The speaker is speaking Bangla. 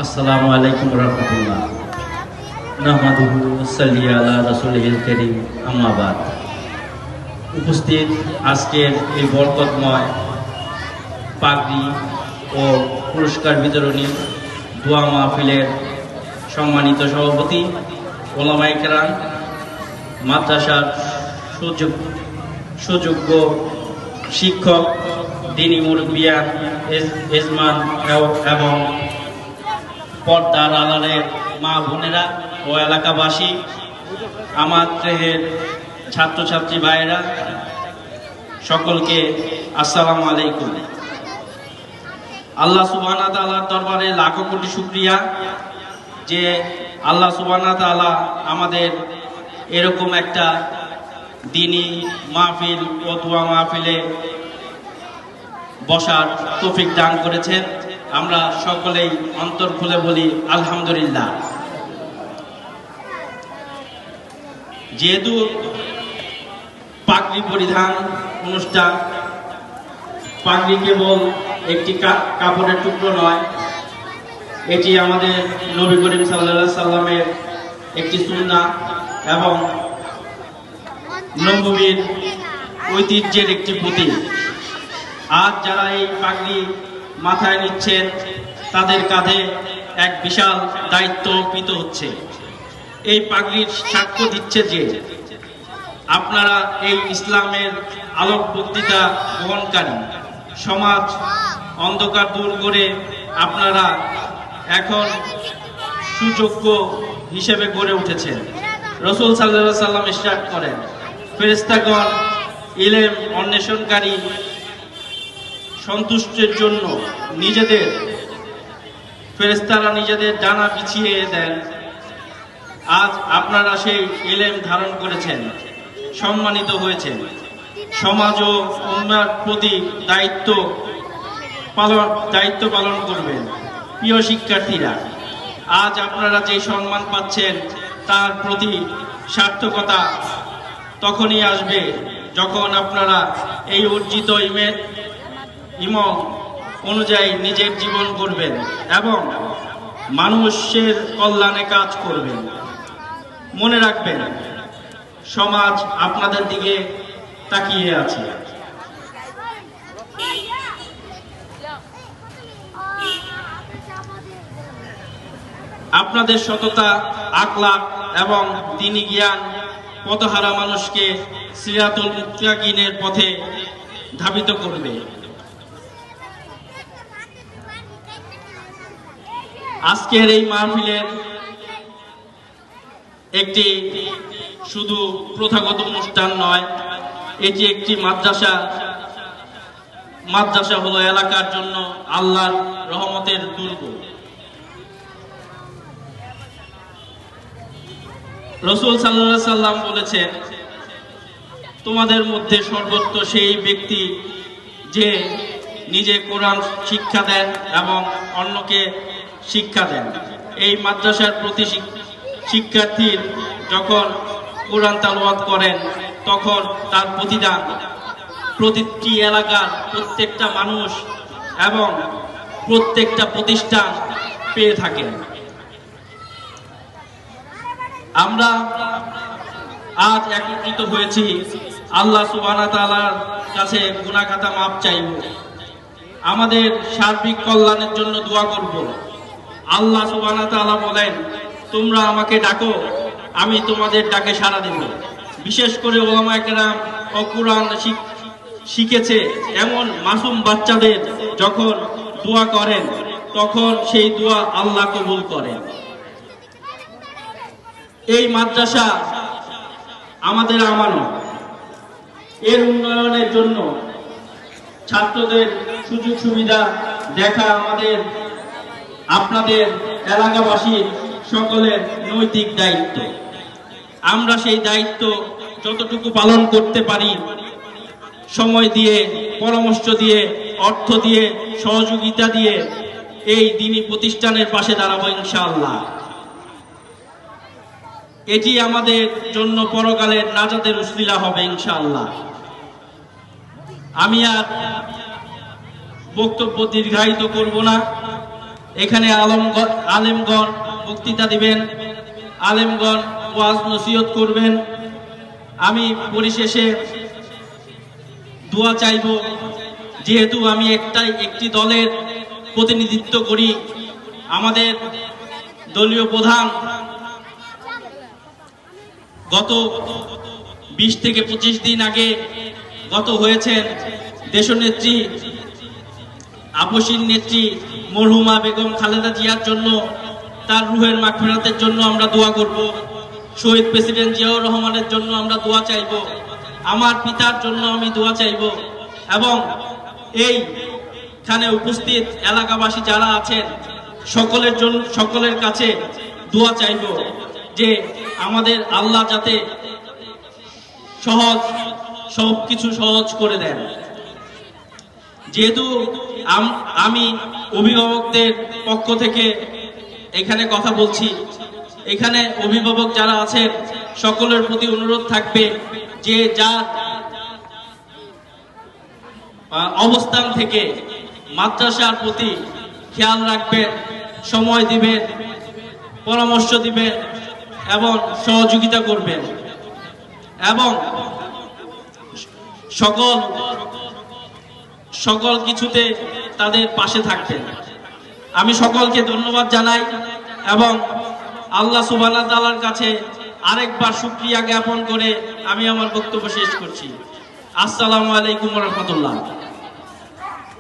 আসসালামু আলাইকুম রহমতুল্লাহ। নাহমাদুহু সাল্লি আলা রাসূলিল কারীম, আম্মা বাদ। উপস্থিত আজকের এই বরকতময় পাগড়ি ও পুরস্কার বিতরণী দোয়া মাহফিলের সম্মানিত সভাপতি, ওলামায়ে কেরাম, মাদ্রাসার সুযোগ্য শিক্ষক, দ্বীনি মুরব্বিয়ান, এজমান এবং পর্দার আড়ালের মা বোনেরা ও এলাকাবাসী, আমার দেহের ছাত্রছাত্রী ভাইয়েরা, সকলকে আসসালামু আলাইকুম। আল্লাহ সুবহানাহু ওয়া তাআলার দরবারে লাখো কোটি শুকরিয়া যে আল্লাহ সুবহানাহু ওয়া তাআলা আমাদের এরকম একটা দ্বীনি মাহফিল ও দোয়া মাহফিলে বসার তৌফিক দান করেছেন। আমরা সকলেই অন্তর খুলে বলি আলহামদুলিল্লাহ। যেহেতু পাগড়ি পরিধান অনুষ্ঠান, পাগড়ি কেবল একটি কাপড়ের টুকরো নয়, এটি আমাদের নবী করিম সাল্লাল্লাহু আলাইহি সাল্লামের একটি সুন্নাহ এবং নববীর ঐতিহ্যের একটি প্রতীক। আজ যারা এই পাগড়ি মাথায় নিচ্ছেন, তাদের কাঁধে এক বিশাল দায়িত্ব অর্পিত হচ্ছে। এই পাগড়ির সাক্ষ্য দিচ্ছে যে আপনারা এই ইসলামের আলোক বক্তৃতা বহনকারী, সমাজ অন্ধকার দূর করে আপনারা এখন সুযোগ্য হিসেবে গড়ে উঠেছেন। রাসূল সাল্লাল্লাহু আলাইহি সাল্লাম ইরশাদ করেন, ফেরেশতাগণ ইলম অন্বেষণকারী সন্তুষ্টির জন্য ফেরেশতারা নিজেদের ডানা বিছিয়ে দেন। আজ আপনারা সেই ইলম ধারণ করেছেন, সম্মানিত হয়েছেন, সমাজ ও উম্মার প্রতি দায়িত্ব পালন করবেন। প্রিয় শিক্ষার্থীরা, আজ আপনারা যে সম্মান পাচ্ছেন তার প্রতি সার্থকতা তখনই আসবে যখন আপনারা এই অর্জিত ইলম অনুযায়ী নিজের জীবন করবেন এবং মানুষের কল্যাণে কাজ করবেন। মনে রাখবেন, সমাজ আপনাদের দিকে তাকিয়ে আছে। আপনাদের সততা, আখলাক এবং দ্বীনি জ্ঞান পথহারা মানুষকে সিরাতুল মুত্তাকিনের পথে ধাবিত করবে। আজকের এই মাহফিলের একটি শুধু প্রথাগত অনুষ্ঠান নয়, এটি একটি মাদ্রাসা হলো এলাকার জন্য আল্লাহর রহমতের দুর্গ। রাসূল সাল্লাল্লাহু আলাইহি সাল্লাম বলেছেন, তোমাদের মধ্যে সর্বোত্তম সেই ব্যক্তি যে নিজে কোরআন শিক্ষা দেন এবং অন্যকে শিক্ষা দেন। এই মাদ্রাসার প্রতি শিক্ষার্থীর যখন কোরআন তেলাওয়াত করেন, তখন তার প্রতিদান প্রতিটি এলাকার প্রত্যেকটা মানুষ এবং প্রত্যেকটা প্রতিষ্ঠান পেয়ে থাকেন। আমরা আজ একত্রিত হয়েছি আল্লাহ সুবহানাহু ওয়া তাআলার কাছে গুনাহ খাতা মাপ চাইব, আমাদের সার্বিক কল্যাণের জন্য দোয়া করব। আল্লাহ সুবহানাহু ওয়া তাআলা বলেন, তোমরা আমাকে ডাকো, আমি তোমাদের ডাকে সাড়া দেব। বিশেষ করে ওলামায়ে কেরাম ও কুরআন শিখেছে এমন মাসুম বাচ্চাদের যখন দোয়া করেন, তখন সেই দোয়া আল্লাহ কবুল করেন। এই মাদ্রাসা আমাদের আমানত। এর উন্নয়নের জন্য ছাত্রদের সুযোগ সুবিধা দেখা আপনাদের এলাকাবাসীর সকলের নৈতিক দায়িত্ব। আমরা সেই দায়িত্ব যতটুকু পালন করতে পারি, সময় দিয়ে, পরামর্শ দিয়ে, অর্থ দিয়ে, সহযোগিতা দিয়ে এই দ্বীনি প্রতিষ্ঠানের পাশে দাঁড়াবো ইনশাআল্লাহ। এটি আমাদের জন্য পরকালের নাজাতের উসিলা হবে ইনশাআল্লাহ। আমি আর বক্তব্য দীর্ঘায়িত করব না। এখানে আলেমগণ বক্তৃতা দিবেন, আলেমগণ ওয়াজ নসিহত করবেন। আমি পরিশেষে দোয়া চাইব, যেহেতু আমি একটি দলের প্রতিনিধিত্ব করি। আমাদের দলীয় প্রধান গত 20 থেকে 25 দিন আগে গত হয়েছেন দেশনেত্রী আপসীর নেত্রী মরহুমা বেগম খালেদা জিয়ার জন্য, তার রুহের মাগফিরাতের জন্য আমরা দোয়া করব। শহীদ প্রেসিডেন্ট জিয়াউর রহমানের জন্য আমরা দোয়া চাইব। আমার পিতার জন্য আমি দোয়া চাইব এবং এইখানে উপস্থিত এলাকাবাসী যারা আছেন সকলের কাছে দোয়া চাইব যে আমাদের আল্লাহ যাতে সবকিছু সহজ করে দেন। যেহেতু আমি অভিভাবকদের পক্ষ থেকে এখানে কথা বলছি, এখানে অভিভাবক যারা আছেন সকলের প্রতি অনুরোধ থাকবে যে যার অবস্থান থেকে মাদ্রাসার প্রতি খেয়াল রাখবেন, সময় দিবেন, পরামর্শ দিবেন এবং সহযোগিতা করবেন এবং সকল কিছুতে তাদের পাশে থাকবেন। আমি সকলকে ধন্যবাদ জানাই এবং আল্লাহ সুবহানাহু ওয়া তাআলার কাছে আরেকবার শুকরিয়া জ্ঞাপন করে আমি আমার বক্তব্য শেষ করছি। আসসালামু আলাইকুম ওয়া রাহমাতুল্লাহ।